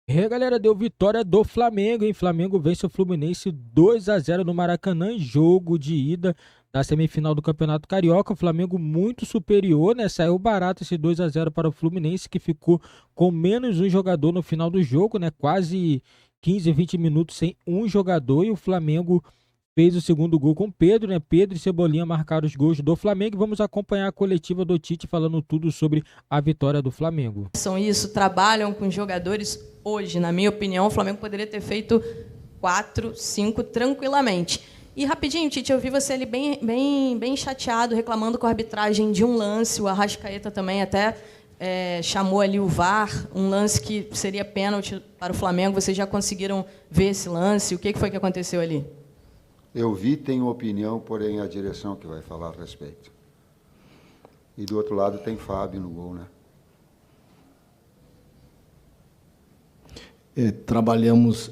E aí, galera, deu vitória do Flamengo, hein? Flamengo vence o Fluminense 2-0 no Maracanã, jogo de ida da semifinal do Campeonato Carioca. O Flamengo muito superior, né? Saiu barato esse 2-0 para o Fluminense, que ficou com menos um jogador no final do jogo, né? Quase 15, 20 minutos sem um jogador, e o Flamengo fez o segundo gol com Pedro, né? Pedro e Cebolinha marcaram os gols do Flamengo. E vamos acompanhar a coletiva do Tite falando tudo sobre a vitória do Flamengo. São isso, trabalham com jogadores hoje. Na minha opinião, o Flamengo poderia ter feito 4, 5 tranquilamente. E rapidinho, Tite, eu vi você ali bem chateado, reclamando com a arbitragem de um lance. O Arrascaeta também até chamou ali o VAR, um lance que seria pênalti para o Flamengo. Vocês já conseguiram ver esse lance? O que foi que aconteceu ali? Eu vi, tenho opinião, porém a direção que vai falar a respeito. E do outro lado tem Fábio no gol, né? Trabalhamos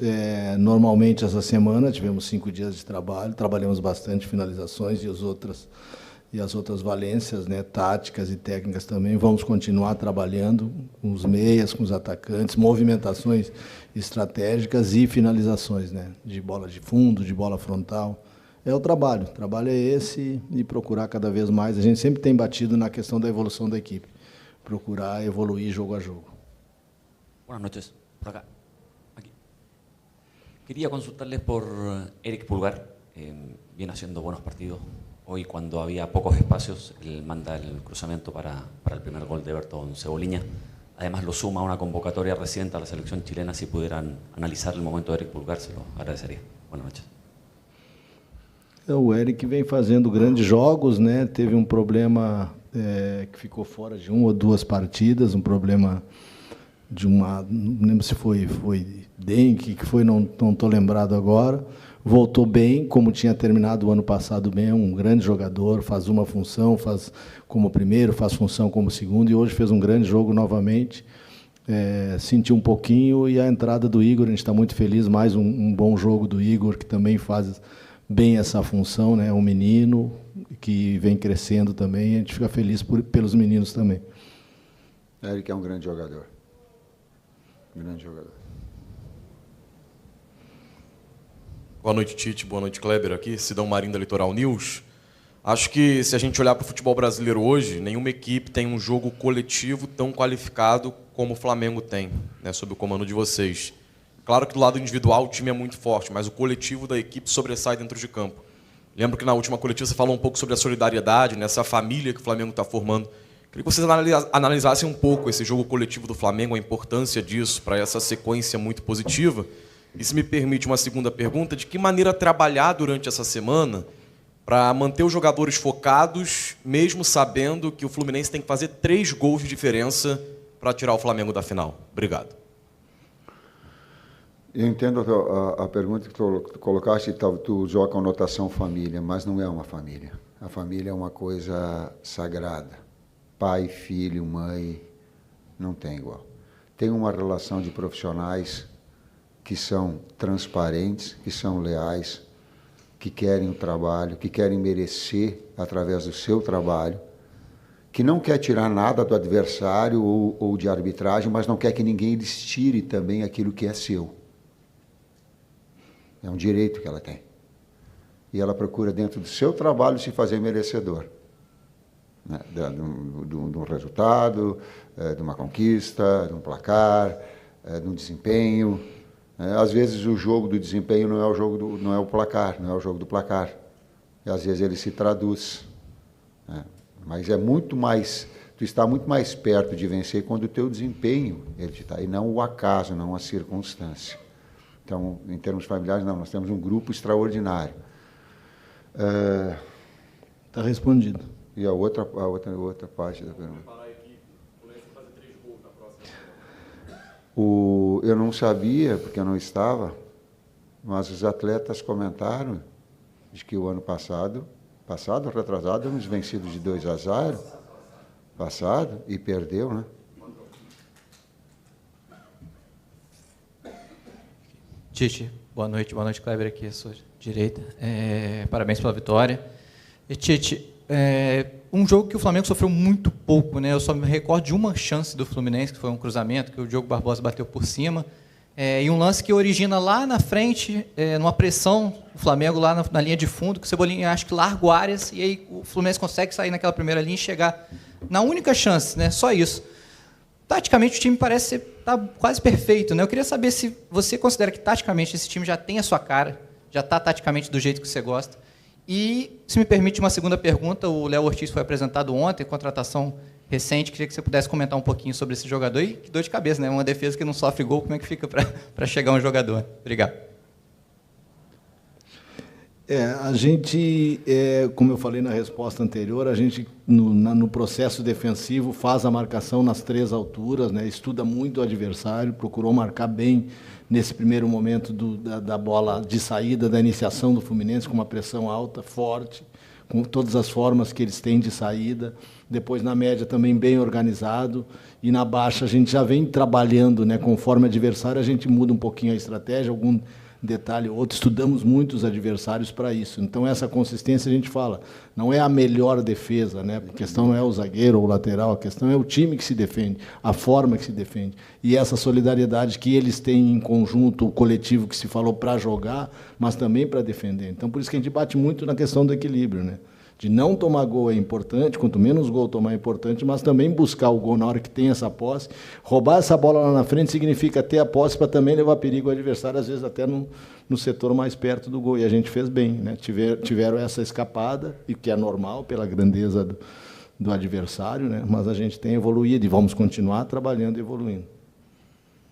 normalmente essa semana, tivemos 5 dias de trabalho, trabalhamos bastante finalizações e as outras valências, né, táticas e técnicas também. Vamos continuar trabalhando com os meias, com os atacantes, movimentações estratégicas e finalizações, né, de bola de fundo, de bola frontal. É o trabalho é esse, e procurar cada vez mais. A gente sempre tem batido na questão da evolução da equipe, procurar evoluir jogo a jogo. Buenas noches, por acá. Aquí. Quería consultarles por Eric Pulgar. Viene haciendo buenos partidos. Hoy, cuando había pocos espacios, él manda el cruzamiento para el primer gol de Everton Cebolinha. Además, lo suma a una convocatoria reciente a la selección chilena. Si pudieran analizar el momento de Eric Pulgar, se lo agradecería. Buenas noches. O Eric vem fazendo grandes jogos, né? Teve um problema que ficou fora de 1 ou 2 partidas, um problema de uma, não lembro se foi dengue, que foi, não estou lembrado agora. Voltou bem, como tinha terminado o ano passado bem, é um grande jogador, faz uma função, faz como primeiro, faz função como segundo, e hoje fez um grande jogo novamente. Sentiu um pouquinho, e a entrada do Igor, a gente está muito feliz, mais um bom jogo do Igor, que também faz bem essa função, né? Um menino que vem crescendo também, a gente fica feliz pelos meninos também. Eric é um grande jogador. Grande jogador. Boa noite, Tite. Boa noite, Kleber. Aqui, Sidão Marinho da Litoral News. Acho que, se a gente olhar para o futebol brasileiro hoje, nenhuma equipe tem um jogo coletivo tão qualificado como o Flamengo tem, né, sob o comando de vocês. Claro que do lado individual o time é muito forte, mas o coletivo da equipe sobressai dentro de campo. Lembro que na última coletiva você falou um pouco sobre a solidariedade, nessa família que o Flamengo está formando. Queria que vocês analisassem um pouco esse jogo coletivo do Flamengo, a importância disso para essa sequência muito positiva. E, se me permite uma segunda pergunta, de que maneira trabalhar durante essa semana para manter os jogadores focados, mesmo sabendo que o Fluminense tem que fazer 3 gols de diferença para tirar o Flamengo da final? Obrigado. Eu entendo a pergunta que tu colocaste, tu joga com a notação família, mas não é uma família. A família é uma coisa sagrada. Pai, filho, mãe, não tem igual. Tem uma relação de profissionais que são transparentes, que são leais, que querem o trabalho, que querem merecer através do seu trabalho, que não quer tirar nada do adversário ou de arbitragem, mas não quer que ninguém lhes tire também aquilo que é seu. É um direito que ela tem. E ela procura, dentro do seu trabalho, se fazer merecedor, né? De um resultado, de uma conquista, de um placar, de um desempenho. Às vezes o jogo do desempenho não é o placar, não é o jogo do placar. E às vezes ele se traduz. Mas é muito mais, tu está muito mais perto de vencer quando o teu desempenho ele está, e não o acaso, não a circunstância. Então, em termos familiares, não, nós temos um grupo extraordinário. Está respondido. E a outra parte da pergunta. Eu não sabia, porque eu não estava, mas os atletas comentaram de que o ano passado, retrasado, fomos vencidos de 2-0, passado, e perdeu, né? Tite, boa noite, Kleber, aqui à sua direita. Parabéns pela vitória. E, Tite, um jogo que o Flamengo sofreu muito pouco, né? Eu só me recordo de uma chance do Fluminense, que foi um cruzamento, que o Diogo Barbosa bateu por cima, E um lance que origina lá na frente, numa pressão, o Flamengo lá na linha de fundo, que o Cebolinha acho que larga o Arias, e aí o Fluminense consegue sair naquela primeira linha e chegar na única chance, né? Só isso. Taticamente o time parece estar quase perfeito, né? Eu queria saber se você considera que taticamente esse time já tem a sua cara, já está taticamente do jeito que você gosta. E, se me permite uma segunda pergunta, o Léo Ortiz foi apresentado ontem, contratação recente, queria que você pudesse comentar um pouquinho sobre esse jogador. E que dor de cabeça, né? Uma defesa que não sofre gol, como é que fica para chegar um jogador? Obrigado. A gente, como eu falei na resposta anterior, a gente, no processo defensivo, faz a marcação nas 3 alturas, né? Estuda muito o adversário, procurou marcar bem nesse primeiro momento da bola de saída, da iniciação do Fluminense, com uma pressão alta, forte, com todas as formas que eles têm de saída. Depois, na média, também bem organizado. E na baixa, a gente já vem trabalhando, né? Conforme adversário, a gente muda um pouquinho a estratégia, algum detalhe ou outro. Estudamos muito os adversários para isso. Então, essa consistência, a gente fala, não é a melhor defesa, né? A questão não é o zagueiro ou o lateral, a questão é o time que se defende, a forma que se defende. E essa solidariedade que eles têm em conjunto, o coletivo que se falou para jogar, mas também para defender. Então, por isso que a gente bate muito na questão do equilíbrio, né? De não tomar gol é importante, quanto menos gol tomar é importante, mas também buscar o gol na hora que tem essa posse. Roubar essa bola lá na frente significa ter a posse para também levar perigo ao adversário, às vezes até no setor mais perto do gol. E a gente fez bem, né? Tiveram essa escapada, e que é normal pela grandeza do adversário, né? Mas a gente tem evoluído e vamos continuar trabalhando e evoluindo.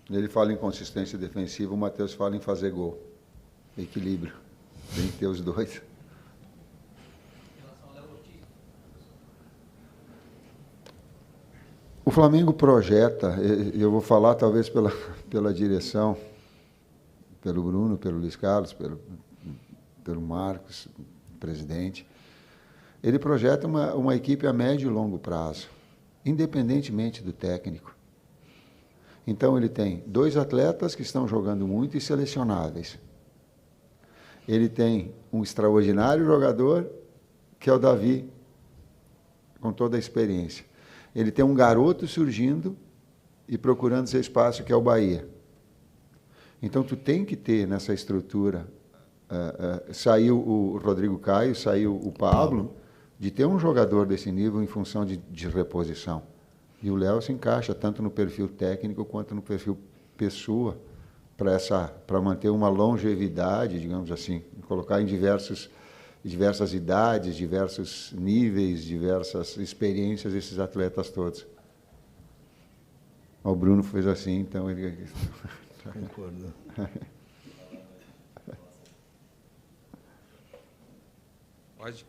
Ele fala em consistência defensiva, o Matheus fala em fazer gol. Equilíbrio. Tem que ter os dois. O Flamengo projeta, eu vou falar talvez pela direção, pelo Bruno, pelo Luiz Carlos, pelo Marcos, presidente. Ele projeta uma equipe a médio e longo prazo, independentemente do técnico. Então, ele tem 2 atletas que estão jogando muito e selecionáveis. Ele tem um extraordinário jogador, que é o Davi, com toda a experiência. Ele tem um garoto surgindo e procurando seu espaço, que é o Bahia. Então, tu tem que ter nessa estrutura, saiu o Rodrigo Caio, saiu o Pablo, de ter um jogador desse nível em função de reposição. E o Léo se encaixa tanto no perfil técnico quanto no perfil pessoa, para manter uma longevidade, digamos assim, colocar em diversas idades, diversos níveis, diversas experiências, esses atletas todos. O Bruno fez assim, então ele... Concordo. Pode?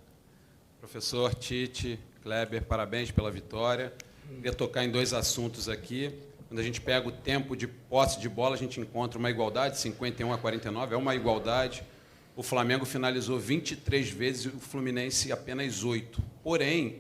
Professor Tite, Kleber, parabéns pela vitória. Queria tocar em 2 assuntos aqui. Quando a gente pega o tempo de posse de bola, a gente encontra uma igualdade, 51-49, é uma igualdade. O Flamengo finalizou 23 vezes e o Fluminense apenas 8. Porém,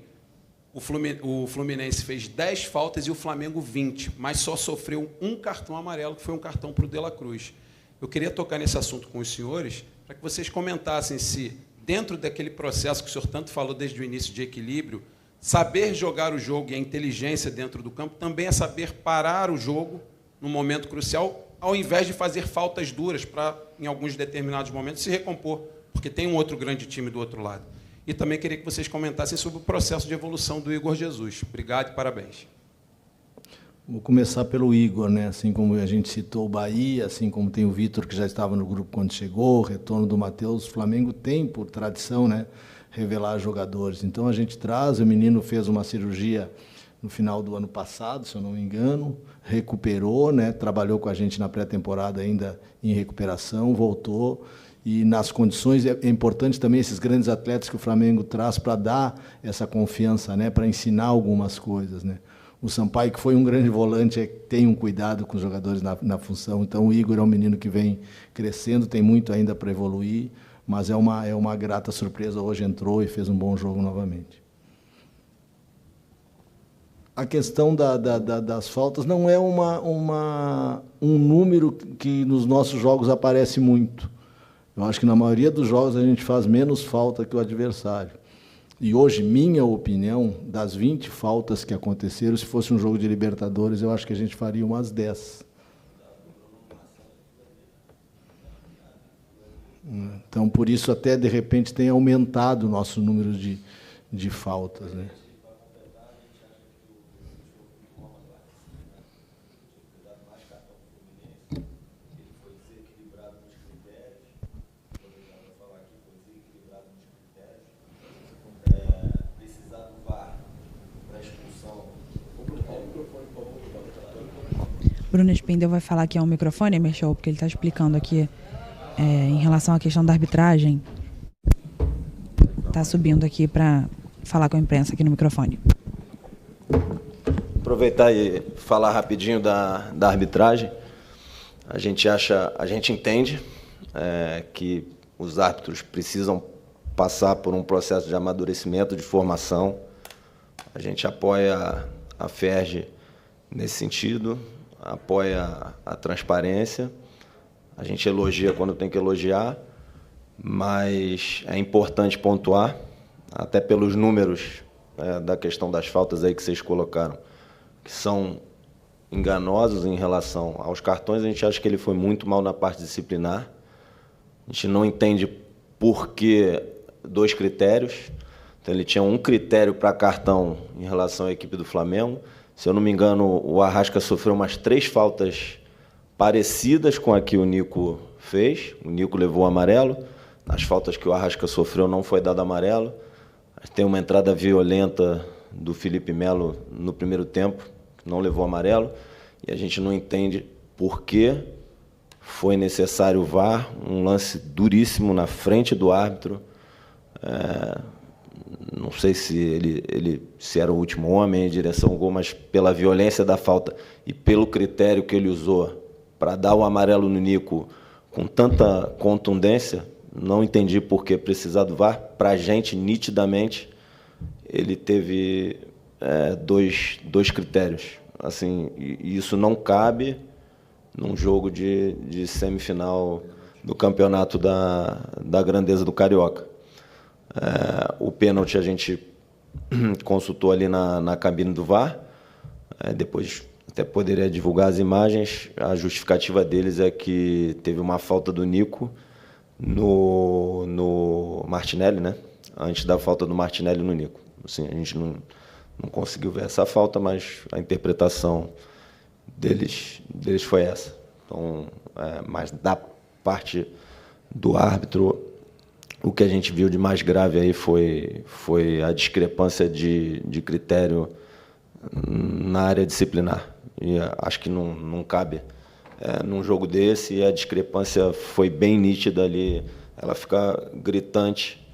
o Fluminense fez 10 faltas e o Flamengo 20, mas só sofreu um cartão amarelo, que foi um cartão para o De La Cruz. Eu queria tocar nesse assunto com os senhores, para que vocês comentassem se, dentro daquele processo que o senhor tanto falou desde o início de equilíbrio, saber jogar o jogo e a inteligência dentro do campo também é saber parar o jogo no momento crucial, ao invés de fazer faltas duras para, em alguns determinados momentos, se recompor, porque tem um outro grande time do outro lado. E também queria que vocês comentassem sobre o processo de evolução do Igor Jesus. Obrigado e parabéns. Vou começar pelo Igor, né? Assim como a gente citou o Bahia, assim como tem o Vitor, que já estava no grupo quando chegou, o retorno do Matheus. O Flamengo tem, por tradição, né, revelar jogadores. Então, a gente traz, o menino fez uma cirurgia no final do ano passado, se eu não me engano, recuperou, né, trabalhou com a gente na pré-temporada ainda em recuperação, voltou, e nas condições, é importante também esses grandes atletas que o Flamengo traz para dar essa confiança, né, para ensinar algumas coisas, né. O Sampaio, que foi um grande volante, tem um cuidado com os jogadores na função, então o Igor é um menino que vem crescendo, tem muito ainda para evoluir, mas é uma grata surpresa, hoje entrou e fez um bom jogo novamente. A questão das faltas não é um número que nos nossos jogos aparece muito. Eu acho que na maioria dos jogos a gente faz menos falta que o adversário. E hoje, minha opinião, das 20 faltas que aconteceram, se fosse um jogo de Libertadores, eu acho que a gente faria umas 10. Então, por isso, até, de repente, tem aumentado o nosso número de faltas, né? Bruno Spindel vai falar aqui ao microfone, Michel, porque ele está explicando aqui em relação à questão da arbitragem. Está subindo aqui para falar com a imprensa aqui no microfone. Aproveitar e falar rapidinho da arbitragem. A gente entende que os árbitros precisam passar por um processo de amadurecimento, de formação. A gente apoia a FERJ nesse sentido, apoia a transparência, a gente elogia quando tem que elogiar, mas é importante pontuar, até pelos números da questão das faltas aí que vocês colocaram, que são enganosos em relação aos cartões. A gente acha que ele foi muito mal na parte disciplinar. A gente não entende por que 2 critérios. Então, ele tinha um critério para cartão em relação à equipe do Flamengo. Se eu não me engano, o Arrasca sofreu umas 3 faltas parecidas com a que o Nico fez. O Nico levou o amarelo. Nas faltas que o Arrasca sofreu não foi dado amarelo. Tem uma entrada violenta do Felipe Melo no primeiro tempo, que não levou amarelo. E a gente não entende por que foi necessário o VAR, um lance duríssimo na frente do árbitro. Não sei se ele se era o último homem em direção ao gol, mas pela violência da falta e pelo critério que ele usou para dar o amarelo no Nico com tanta contundência, não entendi por que precisar do VAR. Para a gente, nitidamente, ele teve dois critérios. Assim, e isso não cabe num jogo de semifinal do campeonato da grandeza do Carioca. O pênalti a gente consultou ali na cabine do VAR, depois até poderia divulgar as imagens. A justificativa deles é que teve uma falta do Nico no Martinelli, né? Antes da falta do Martinelli no Nico. Assim, a gente não conseguiu ver essa falta, mas a interpretação deles foi essa. Então, mas da parte do árbitro, o que a gente viu de mais grave aí foi a discrepância de critério na área disciplinar. E acho que não cabe num jogo desse, e a discrepância foi bem nítida ali. Ela fica gritante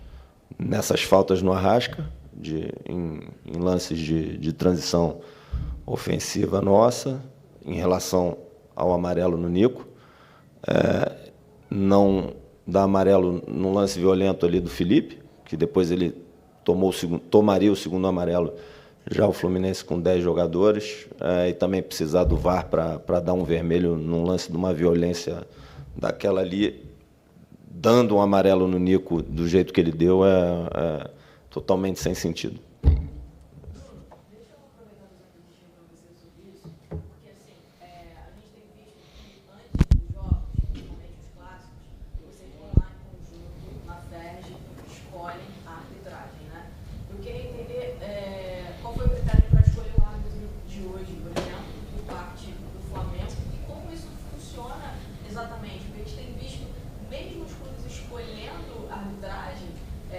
nessas faltas no Arrasca, em lances de transição ofensiva nossa, em relação ao amarelo no Nico. Não dá amarelo no lance violento ali do Felipe, que depois ele tomaria o segundo amarelo, já o Fluminense com 10 jogadores, e também precisar do VAR para dar um vermelho num lance de uma violência daquela ali, dando um amarelo no Nico do jeito que ele deu, é totalmente sem sentido.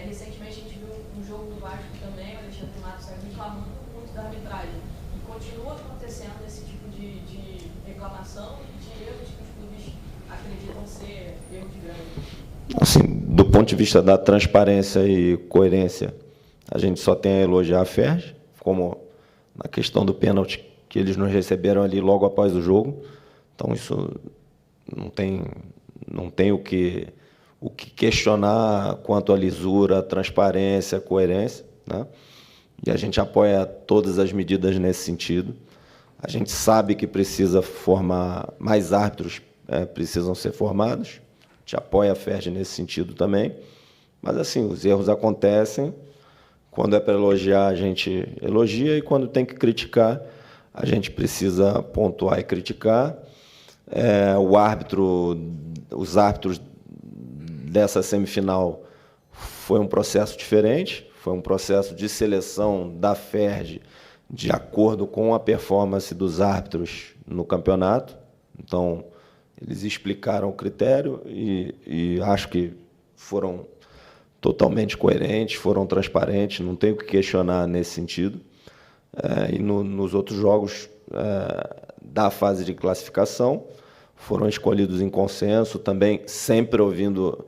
Recentemente a gente viu um jogo do Vasco também, o Alexandre Matos saiu reclamando muito da arbitragem. E continua acontecendo esse tipo de reclamação e de erros que os clubes acreditam ser erros grandes. Assim, do ponto de vista da transparência e coerência, a gente só tem a elogiar a FERJ, como na questão do pênalti que eles nos receberam ali logo após o jogo. Então, isso não tem o que questionar quanto à lisura, transparência, coerência, né? E a gente apoia todas as medidas nesse sentido. A gente sabe que precisa formar mais árbitros, precisam ser formados. A gente apoia a FERJ nesse sentido também. Mas, assim, os erros acontecem. Quando é para elogiar, a gente elogia, e quando tem que criticar, a gente precisa pontuar e criticar. Os árbitros dessa semifinal foi um processo diferente, foi um processo de seleção da FERJ de acordo com a performance dos árbitros no campeonato. Então, eles explicaram o critério e acho que foram totalmente coerentes, foram transparentes, não tenho o que questionar nesse sentido. E nos outros jogos da fase de classificação, foram escolhidos em consenso, também sempre ouvindo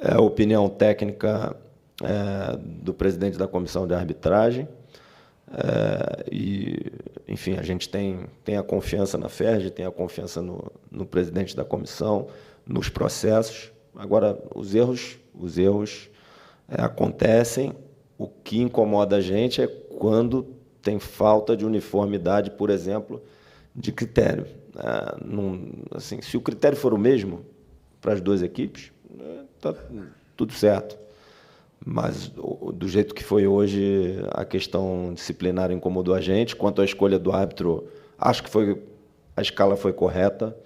a opinião técnica do presidente da comissão de arbitragem. Enfim, a gente tem a confiança na FERJ, tem a confiança no presidente da comissão, nos processos. Agora, os erros acontecem. O que incomoda a gente é quando tem falta de uniformidade, por exemplo, de critério. Assim, se o critério for o mesmo para as duas equipes, está tudo certo. Mas, do jeito que foi hoje, a questão disciplinar incomodou a gente. Quanto à escolha do árbitro, acho que a escala foi correta.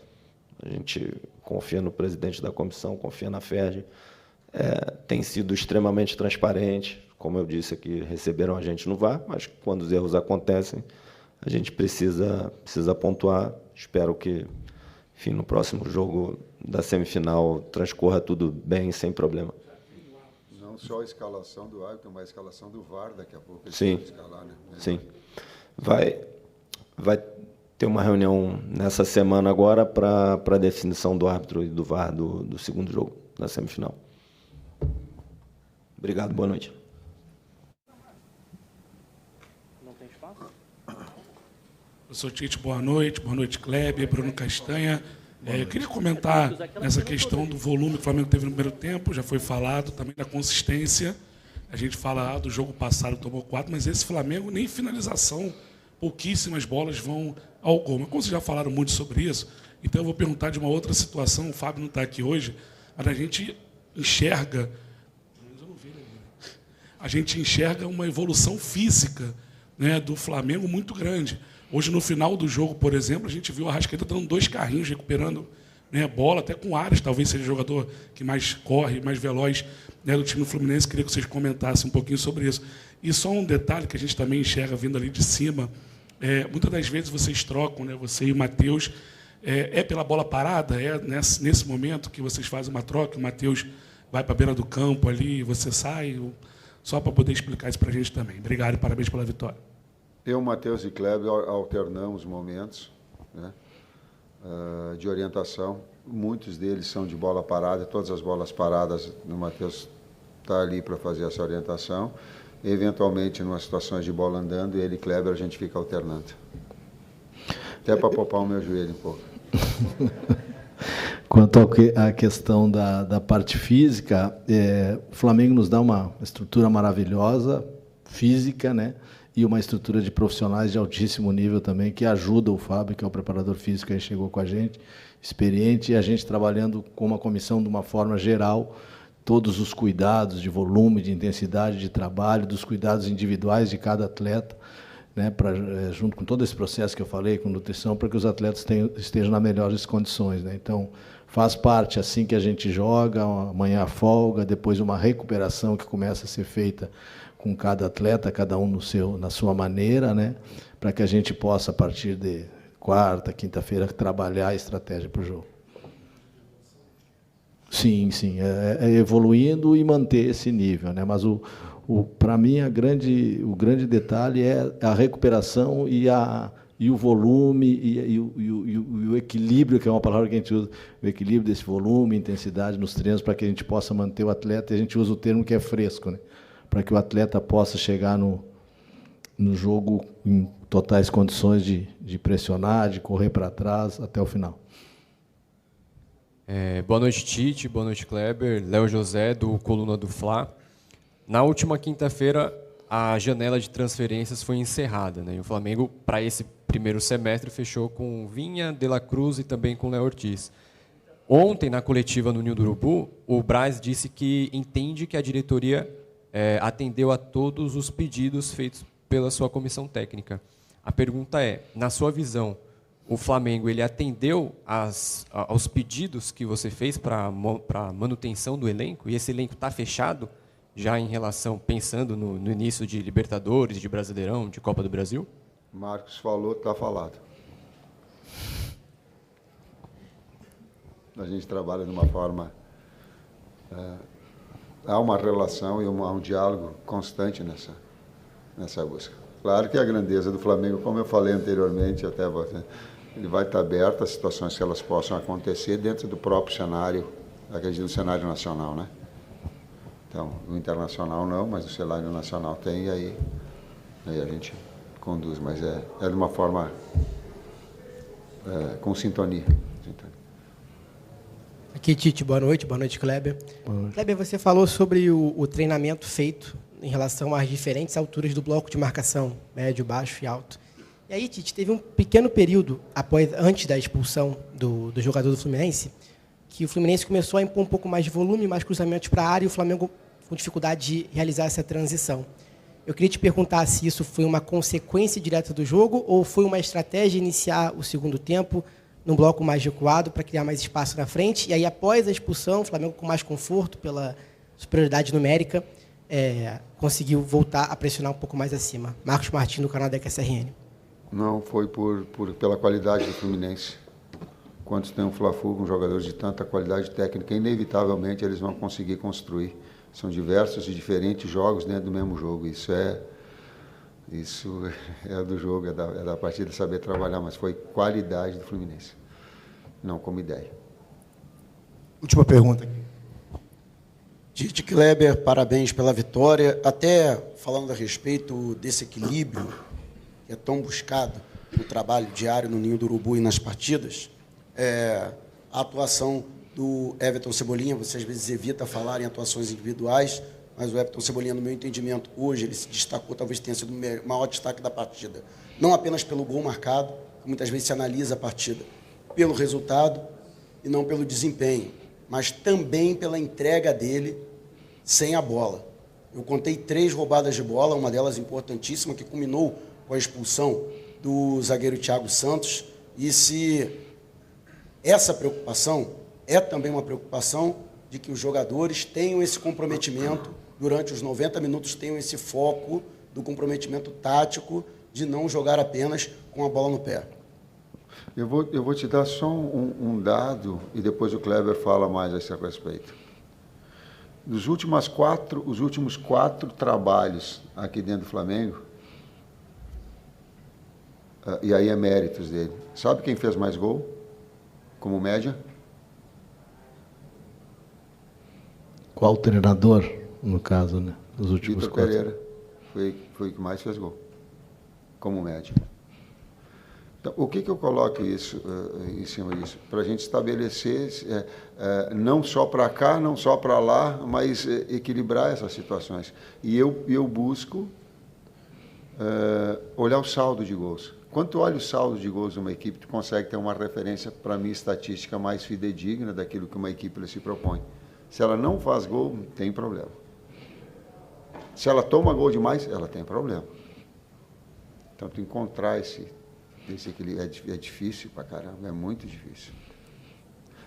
A gente confia no presidente da comissão, confia na FERJ. Tem sido extremamente transparente. Como eu disse aqui, receberam a gente no VAR, mas quando os erros acontecem, a gente precisa pontuar. Espero que, enfim, no próximo jogo da semifinal transcorra tudo bem, sem problema. Não só a escalação do árbitro, mas a escalação do VAR daqui a pouco. Sim, escalar, né? Sim. Vai ter uma reunião nessa semana agora para a definição do árbitro e do VAR do segundo jogo, da semifinal. Obrigado, boa noite. Professor Tite, boa noite, Kleber, Bruno Castanha. Eu queria comentar nessa questão do volume que o Flamengo teve no primeiro tempo, já foi falado, também da consistência. A gente fala do jogo passado, tomou 4, mas esse Flamengo nem finalização, pouquíssimas bolas vão ao gol. Mas como vocês já falaram muito sobre isso, então eu vou perguntar de uma outra situação, o Fábio não está aqui hoje, mas a gente enxerga uma evolução física, né, do Flamengo muito grande. Hoje, no final do jogo, por exemplo, a gente viu o Arrascaeta dando 2 carrinhos, recuperando, né, bola, até com Ares, talvez seja o jogador que mais corre, mais veloz, né, do time do Fluminense. Queria que vocês comentassem um pouquinho sobre isso. E só um detalhe que a gente também enxerga vindo ali de cima, muitas das vezes vocês trocam, né, você e o Matheus, pela bola parada, nesse momento que vocês fazem uma troca, o Matheus vai para a beira do campo ali, e você sai, só para poder explicar isso para a gente também. Obrigado e parabéns pela vitória. Eu, Matheus e Kleber alternamos momentos, né, de orientação. Muitos deles são de bola parada, todas as bolas paradas, o Matheus está ali para fazer essa orientação. Eventualmente, em umas situações de bola andando, ele e Kleber, a gente fica alternando. Até para poupar o meu joelho um pouco. Quanto à questão da parte física, o Flamengo nos dá uma estrutura maravilhosa, física, né? E uma estrutura de profissionais de altíssimo nível também, que ajuda o Fábio, que é o preparador físico, que chegou com a gente, experiente, e a gente trabalhando com uma comissão de uma forma geral, todos os cuidados de volume, de intensidade de trabalho, dos cuidados individuais de cada atleta, né, junto com todo esse processo que eu falei, com nutrição, para que os atletas estejam nas melhores condições, né? Então, faz parte, assim que a gente joga, amanhã a folga, depois uma recuperação que começa a ser feita com cada atleta, cada um na sua maneira, né, para que a gente possa, a partir de quarta, quinta-feira, trabalhar a estratégia para o jogo. Sim, evoluindo e manter esse nível, né? Mas para mim o grande detalhe é a recuperação e o volume e o equilíbrio, que é uma palavra que a gente usa, o equilíbrio desse volume, intensidade nos treinos, para que a gente possa manter o atleta, e a gente usa o termo que é fresco, né? Para que o atleta possa chegar no jogo em totais condições de pressionar, de correr para trás até o final. Boa noite, Tite. Boa noite, Kleber. Léo José, do Coluna do Fla. Na última quinta-feira, a janela de transferências foi encerrada, né? E o Flamengo, para esse primeiro semestre, fechou com Vinha, De La Cruz e também com Léo Ortiz. Ontem, na coletiva no Ninho do Urubu, o Braz disse que entende que a diretoria atendeu a todos os pedidos feitos pela sua comissão técnica. A pergunta é, na sua visão, o Flamengo ele atendeu aos pedidos que você fez para a manutenção do elenco? E esse elenco está fechado já em relação, pensando no início de Libertadores, de Brasileirão, de Copa do Brasil? Marcos falou, está falado. A gente trabalha de uma forma... há uma relação e há um diálogo constante nessa busca. Claro que a grandeza do Flamengo, como eu falei anteriormente, até você, ele vai estar aberto às situações que elas possam acontecer dentro do próprio cenário, acredito, no cenário nacional, né? Então, o internacional não, mas o cenário nacional tem, e aí a gente conduz, mas é de uma forma com sintonia. Aqui, Tite, boa noite, Kleber. Boa noite. Kleber, você falou sobre o treinamento feito em relação às diferentes alturas do bloco de marcação, médio, baixo e alto. E aí, Tite, teve um pequeno período, antes da expulsão do jogador do Fluminense, que o Fluminense começou a impor um pouco mais de volume, mais cruzamentos para a área, e o Flamengo com dificuldade de realizar essa transição. Eu queria te perguntar se isso foi uma consequência direta do jogo ou foi uma estratégia iniciar o segundo tempo num bloco mais recuado para criar mais espaço na frente, e aí, após a expulsão, o Flamengo com mais conforto pela superioridade numérica, conseguiu voltar a pressionar um pouco mais acima. Marcos Martins, do canal da QSRN. Não, foi pela qualidade do Fluminense. Quando tem um Fla-Flu com jogadores de tanta qualidade técnica, inevitavelmente eles vão conseguir construir. São diversos e diferentes jogos dentro do mesmo jogo. Isso é do jogo, é da partida saber trabalhar, mas foi qualidade do Fluminense, não como ideia. Última pergunta aqui. Tite, Kleber, parabéns pela vitória. Até falando a respeito desse equilíbrio que é tão buscado no trabalho diário no Ninho do Urubu e nas partidas, a atuação do Everton Cebolinha, você às vezes evita falar em atuações individuais, mas o Everton Cebolinha, no meu entendimento, hoje ele se destacou, talvez tenha sido o maior destaque da partida. Não apenas pelo gol marcado, muitas vezes se analisa a partida pelo resultado e não pelo desempenho, mas também pela entrega dele sem a bola. Eu contei 3 roubadas de bola, uma delas importantíssima, que culminou com a expulsão do zagueiro Thiago Santos, e se essa preocupação é também uma preocupação de que os jogadores tenham esse comprometimento durante os 90 minutos, tenham esse foco do comprometimento tático de não jogar apenas com a bola no pé. Eu vou te dar só um dado e depois o Kleber fala mais a esse respeito. Os últimos 4 trabalhos aqui dentro do Flamengo, e aí é méritos dele. Sabe quem fez mais gol, como média? Qual treinador, no caso, né? Dos últimos Vitor 4? Pereira. Foi o que mais fez gol, como média. Então, o que eu coloco isso, em cima disso? Para a gente estabelecer, não só para cá, não só para lá, mas equilibrar essas situações. E eu busco olhar o saldo de gols. Quando tu olha o saldo de gols de uma equipe, tu consegue ter uma referência, para mim, estatística mais fidedigna daquilo que uma equipe se propõe. Se ela não faz gol, tem problema. Se ela toma gol demais, ela tem problema. Então, tu encontrar esse equilíbrio é difícil pra caramba, é muito difícil.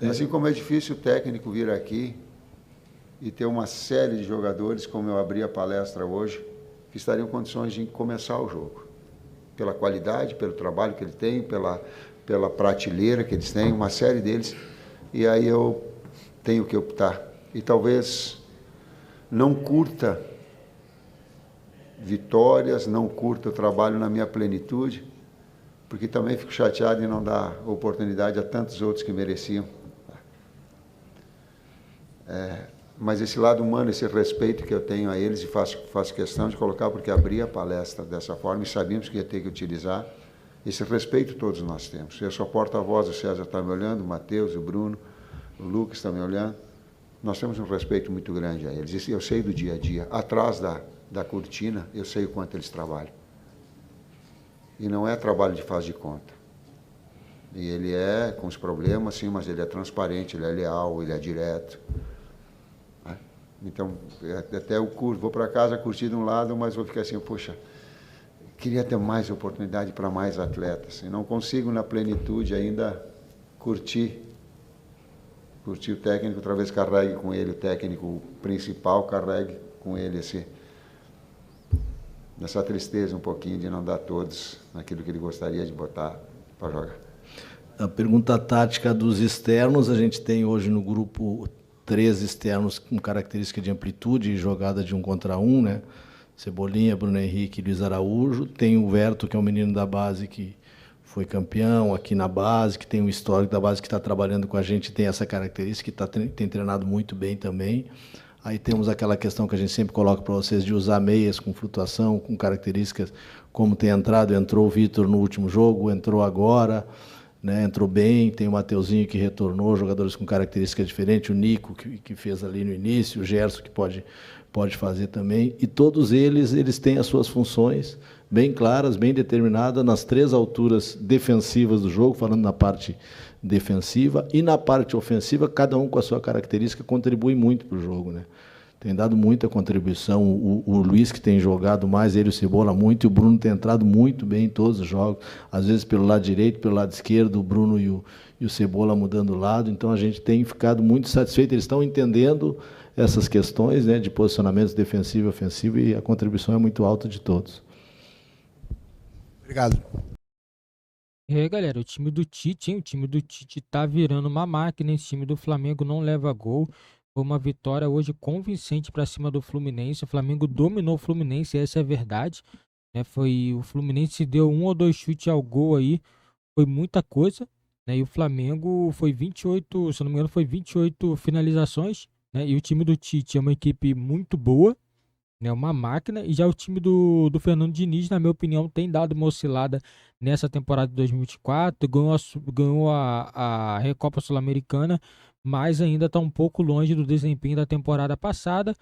Assim como é difícil o técnico vir aqui e ter uma série de jogadores, como eu abri a palestra hoje, que estariam em condições de começar o jogo. Pela qualidade, pelo trabalho que ele tem, pela prateleira que eles têm, uma série deles. E aí eu tenho que optar. E talvez não curta vitórias, não curta o trabalho na minha plenitude, porque também fico chateado em não dar oportunidade a tantos outros que mereciam. Mas esse lado humano, esse respeito que eu tenho a eles, e faço questão de colocar, porque abri a palestra dessa forma e sabíamos que ia ter que utilizar, esse respeito todos nós temos. Eu sou porta-voz, o César está me olhando, o Matheus, o Bruno, o Lucas está me olhando. Nós temos um respeito muito grande a eles. Eu sei do dia a dia. Atrás da cortina, eu sei o quanto eles trabalham. E não é trabalho de faz de conta. E ele é com os problemas, sim, mas ele é transparente, ele é leal, ele é direto. Então, até eu vou para casa curtir de um lado, mas vou ficar assim, poxa, queria ter mais oportunidade para mais atletas. E não consigo, na plenitude, ainda curtir o técnico, talvez carregue com ele, o técnico principal, carregue com ele essa tristeza um pouquinho de não dar todos naquilo que ele gostaria de botar para jogar. A pergunta tática dos externos, a gente tem hoje no grupo 3 externos com característica de amplitude e jogada de 1 contra 1, né? Cebolinha, Bruno Henrique e Luiz Araújo. Tem o Verto, que é um menino da base que foi campeão aqui na base, que tem um histórico da base, que está trabalhando com a gente, tem essa característica, que tem treinado muito bem também. Aí temos aquela questão que a gente sempre coloca para vocês de usar meias com flutuação, com características como tem entrou o Vitor no último jogo, entrou agora, né, entrou bem, tem o Mateuzinho que retornou, jogadores com características diferentes, o Nico que fez ali no início, o Gerson que pode fazer também, e todos eles têm as suas funções bem claras, bem determinadas, nas 3 alturas defensivas do jogo, falando na parte defensiva, e na parte ofensiva, cada um com a sua característica contribui muito para o jogo, né? Tem dado muita contribuição, o Luiz que tem jogado mais, ele e o Cebola muito, e o Bruno tem entrado muito bem em todos os jogos, às vezes pelo lado direito, pelo lado esquerdo, o Bruno e o Cebola mudando o lado, então a gente tem ficado muito satisfeito, eles estão entendendo essas questões, né, de posicionamentos defensivo e ofensivo, e a contribuição é muito alta de todos. Obrigado. Galera, o time do Tite tá virando uma máquina, esse time do Flamengo não leva gol. Foi uma vitória hoje convincente para cima do Fluminense. O Flamengo dominou o Fluminense, essa é a verdade. O Fluminense deu 1 ou 2 chutes ao gol aí, foi muita coisa, né? E o Flamengo foi 28, se não me engano, foi 28 finalizações, né? E o time do Tite é uma equipe muito boa, né? Uma máquina. E já o time do Fernando Diniz, na minha opinião, tem dado uma oscilada nessa temporada de 2024, ganhou a Recopa Sul-Americana, mas ainda está um pouco longe do desempenho da temporada passada,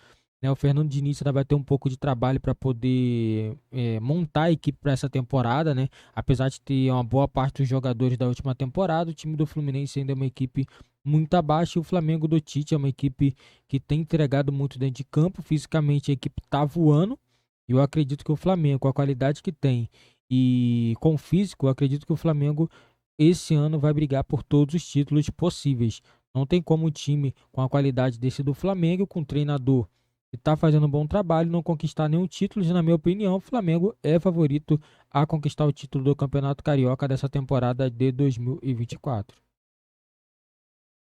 né? O Fernando Diniz ainda vai ter um pouco de trabalho para poder montar a equipe para essa temporada, né? Apesar de ter uma boa parte dos jogadores da última temporada, o time do Fluminense ainda é uma equipe muito abaixo, e o Flamengo do Tite é uma equipe que tem entregado muito dentro de campo. Fisicamente a equipe está voando, e eu acredito que o Flamengo, com a qualidade que tem e com o físico, eu acredito que o Flamengo esse ano vai brigar por todos os títulos possíveis. Não tem como um time com a qualidade desse do Flamengo, com um treinador que está fazendo um bom trabalho, não conquistar nenhum título. E, na minha opinião, o Flamengo é favorito a conquistar o título do Campeonato Carioca dessa temporada de 2024.